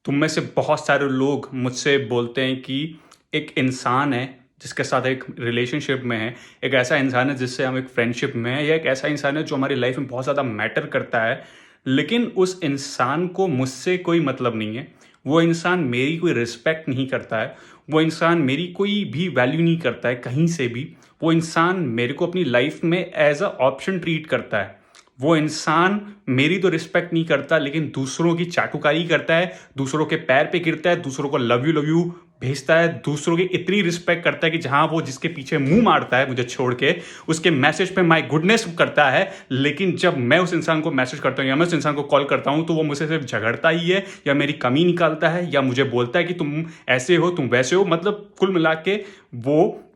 तुम में से बहुत सारे लोग मुझसे बोलते हैं कि एक इंसान है जिसके साथ एक रिलेशनशिप में है, एक ऐसा इंसान है जिससे हम एक फ्रेंडशिप में है, या एक ऐसा इंसान है जो हमारी लाइफ में बहुत ज़्यादा मैटर करता है, लेकिन उस इंसान को मुझसे कोई मतलब नहीं है। वो इंसान मेरी कोई रिस्पेक्ट नहीं करता है, वो इंसान मेरी कोई भी वैल्यू नहीं करता है कहीं से भी। वो इंसान मेरे को अपनी लाइफ में एज अ ऑप्शन ट्रीट करता है। वो इंसान मेरी तो रिस्पेक्ट नहीं करता, लेकिन दूसरों की चाटुकारी करता है, दूसरों के पैर पे गिरता है, दूसरों को लव यू भेजता है, दूसरों की इतनी रिस्पेक्ट करता है कि जहां वो जिसके पीछे मुंह मारता है मुझे छोड़ के, उसके मैसेज पे माय गुडनेस करता है। लेकिन जब मैं उस इंसान को मैसेज करता हूँ या मैं उस इंसान को कॉल करता हूँ तो वो मुझसे सिर्फ झगड़ता ही है, या मेरी कमी निकालता है, या मुझे बोलता है कि तुम ऐसे हो, तुम वैसे हो। मतलब कुल मिला के वो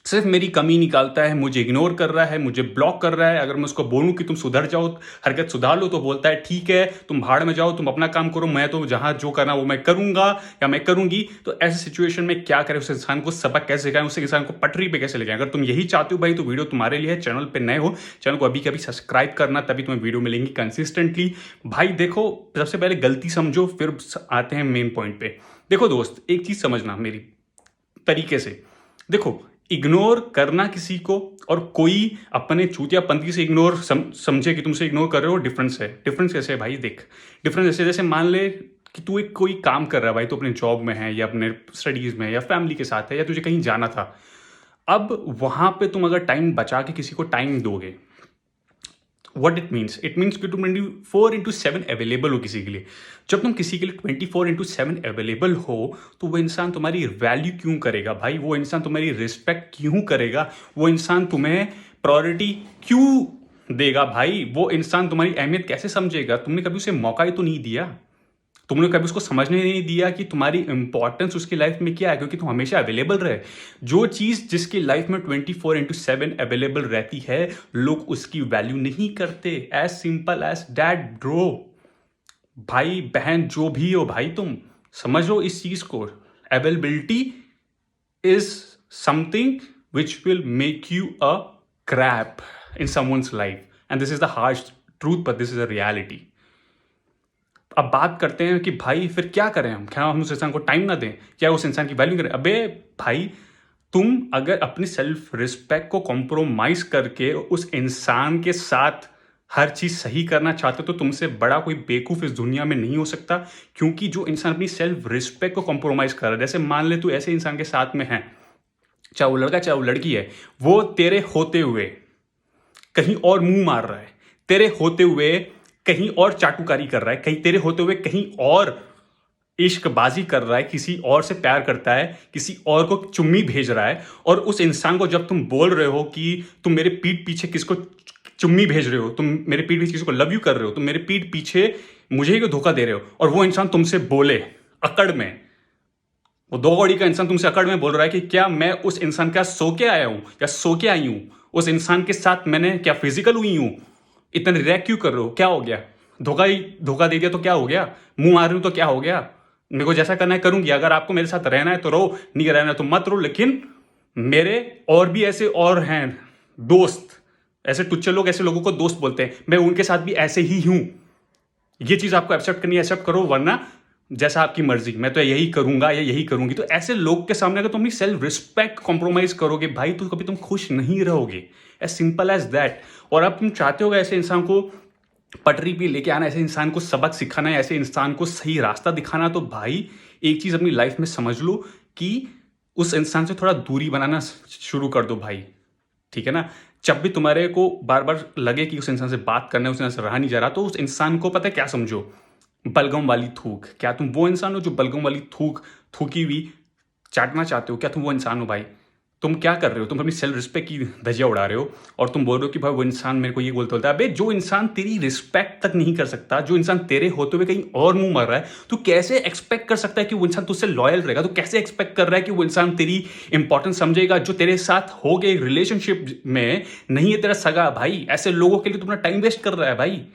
सिर्फ मेरी कमी निकालता है, मुझे इग्नोर कर रहा है, मुझे ब्लॉक कर रहा है। अगर मैं उसको बोलूं कि तुम सुधर जाओ, हरकत सुधार लो, तो बोलता है ठीक है, तुम भाड़ में जाओ, तुम अपना काम करो, मैं तो जहां जो करना वो मैं करूंगा या मैं करूंगी। तो ऐसे सिचुएशन में क्या करें? उस इंसान को सबक कैसे सिखाएं, उस इंसान को पटरी पे कैसे ले जाएं? अगर तुम यही चाहते हो भाई तो वीडियो तुम्हारे लिए है। चैनल पे नए हो, चैनल को अभी कभी सब्सक्राइब करना, तभी तुम्हें वीडियो मिलेंगी कंसिस्टेंटली। भाई देखो, सबसे पहले गलती समझो, फिर आते हैं मेन पॉइंट पे। देखो दोस्त, एक चीज समझना मेरी तरीके से। देखो, इग्नोर करना किसी को और कोई अपने चूतियापंथी से इग्नोर समझे कि तुमसे इग्नोर कर रहे हो, डिफरेंस है। डिफरेंस कैसे है भाई? देख, डिफरेंस ऐसे, जैसे मान ले कि तू एक कोई काम कर रहा है भाई, तो अपने जॉब में है या अपने स्टडीज में है या फैमिली के साथ है, या तुझे कहीं जाना था। अब वहां पे तुम अगर टाइम बचा के किसी को टाइम दोगे, वट इट मीन्स कि तुम 24/7 अवेलेबल हो किसी के लिए। जब तुम किसी के लिए 24/7 अवेलेबल हो, तो वो इंसान तुम्हारी वैल्यू क्यों करेगा भाई? वो इंसान तुम्हारी रिस्पेक्ट क्यों करेगा? वो इंसान तुम्हें प्रायोरिटी क्यों देगा भाई? वो इंसान तुम्हारी अहमियत कैसे समझेगा? तुमने कभी उसे मौका ही तो नहीं दिया। तुमने कभी उसको समझने नहीं दिया कि तुम्हारी इंपॉर्टेंस उसकी लाइफ में क्या है, क्योंकि तुम हमेशा अवेलेबल रहे। जो चीज जिसकी लाइफ में 24/7 अवेलेबल रहती है, लोग उसकी वैल्यू नहीं करते। As simple as that bro. भाई बहन जो भी हो भाई, तुम समझो इस चीज को। Availability is something which will make you a crap in someone's life, and this is the harsh truth, but this is a reality. अब बात करते हैं कि भाई फिर क्या करें हम? क्या हम उस इंसान को टाइम ना दें? क्या उस इंसान की वैल्यू करें? अबे भाई, तुम अगर अपनी सेल्फ रिस्पेक्ट को कॉम्प्रोमाइज करके उस इंसान के साथ हर चीज सही करना चाहते हो, तो तुमसे बड़ा कोई बेवकूफ इस दुनिया में नहीं हो सकता। क्योंकि जो इंसान अपनी सेल्फ रिस्पेक्ट को कॉम्प्रोमाइज कर रहा है, जैसे मान ले तू ऐसे इंसान के साथ में है, चाहे वो लड़का चाहे वो लड़की है, वो तेरे होते हुए कहीं और मुंह मार रहा है, तेरे होते हुए कहीं और चाटुकारी कर रहा है, कहीं तेरे होते हुए कहीं और इश्कबाजी कर रहा है, किसी और से प्यार करता है, किसी और को चुम्मी भेज रहा है। और उस इंसान को जब तुम बोल रहे हो कि तुम मेरे पीठ पीछे किसको चुम्मी भेज रहे हो, तुम मेरे पीठ पीछे किसी को लव यू कर रहे हो, तुम मेरे पीठ पीछे मुझे ही क्यों धोखा दे रहे हो, और वो इंसान तुमसे बोले अकड़ में, वो दो कौड़ी का इंसान तुमसे अकड़ में बोल रहा है कि क्या मैं उस इंसान के साथ सो के आया हूं या सो के आई हूं, उस इंसान के साथ मैंने क्या फिजिकल हुई हूं, इतना रिएक्ट क्यों कर रहे हो? क्या हो गया? धोखा दे दिया तो क्या हो गया? मुंह मार रही हूं तो क्या हो गया? मेरे को जैसा करना है करूंगी। अगर आपको मेरे साथ रहना है तो रहो, नहीं रहना है तो मत रहो। लेकिन मेरे और भी ऐसे और हैं दोस्त, ऐसे टुच्चे लोग ऐसे लोगों को दोस्त बोलते हैं, मैं उनके साथ भी ऐसे ही हूं। ये चीज आपको एक्सेप्ट करनी है, एक्सेप्ट करो, वरना जैसा आपकी मर्जी, मैं तो यही करूंगा या यही करूंगी। तो ऐसे लोग के सामने अगर तुम अपनी सेल्फ रिस्पेक्ट कॉम्प्रोमाइज करोगे भाई, तो कभी तुम खुश नहीं रहोगे। As simple as that. और अब तुम चाहते हो ऐसे इंसान को पटरी पे लेके आना, ऐसे इंसान को सबक सिखाना है, ऐसे इंसान को सही रास्ता दिखाना, तो भाई एक चीज अपनी लाइफ में समझ लो कि उस इंसान से थोड़ा दूरी बनाना शुरू कर दो भाई। ठीक है ना? जब भी तुम्हारे को बार बार लगे कि उस इंसान से बात करना है, उस इंसान से रहा नहीं जा रहा, तो उस इंसान को पता है क्या समझो? बलगम वाली थूक। क्या तुम वो इंसान हो जो बलगम वाली थूकी हुई चाटना चाहते हो? क्या तुम वो इंसान हो भाई? तुम क्या कर रहे हो? तुम अपनी सेल्फ रिस्पेक्ट की धज्जियां उड़ा रहे हो, और तुम बोल रहे हो कि भाई वो इंसान मेरे को ये बोलता है। अबे जो इंसान तेरी रिस्पेक्ट तक नहीं कर सकता, जो इंसान तेरे होते हुए कहीं और मुंह मर रहा है, तू कैसे एक्सपेक्ट कर सकता है कि वो इंसान तुझसे लॉयल रहेगा? तो कैसे एक्सपेक्ट कर रहा है कि वो इंसान तेरी इंपॉर्टेंस समझेगा? जो तेरे साथ हो गए रिलेशनशिप में नहीं है तेरा सगा भाई, ऐसे लोगों के लिए तुमने टाइम वेस्ट कर रहा है भाई।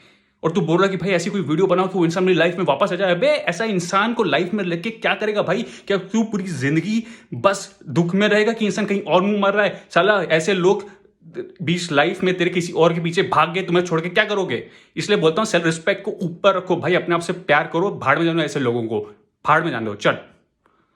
और तू बोल रहा है कि भाई ऐसी कोई वीडियो बनाओ कि वो इंसान मेरी लाइफ में वापस आ जाए। अबे ऐसा इंसान को लाइफ में लेके क्या करेगा भाई? क्या तू पूरी जिंदगी बस दुख में रहेगा कि इंसान कहीं और मुंह मार रहा है? साला ऐसे लोग बीच लाइफ में तेरे किसी और के पीछे भाग गए, तुम्हें छोड़ के क्या करोगे? इसलिए बोलता हूं सेल्फ रिस्पेक्ट को ऊपर रखो भाई, अपने आप से प्यार करो, भाड़ में जानो ऐसे लोगों को। फाड़ में जान दो चल।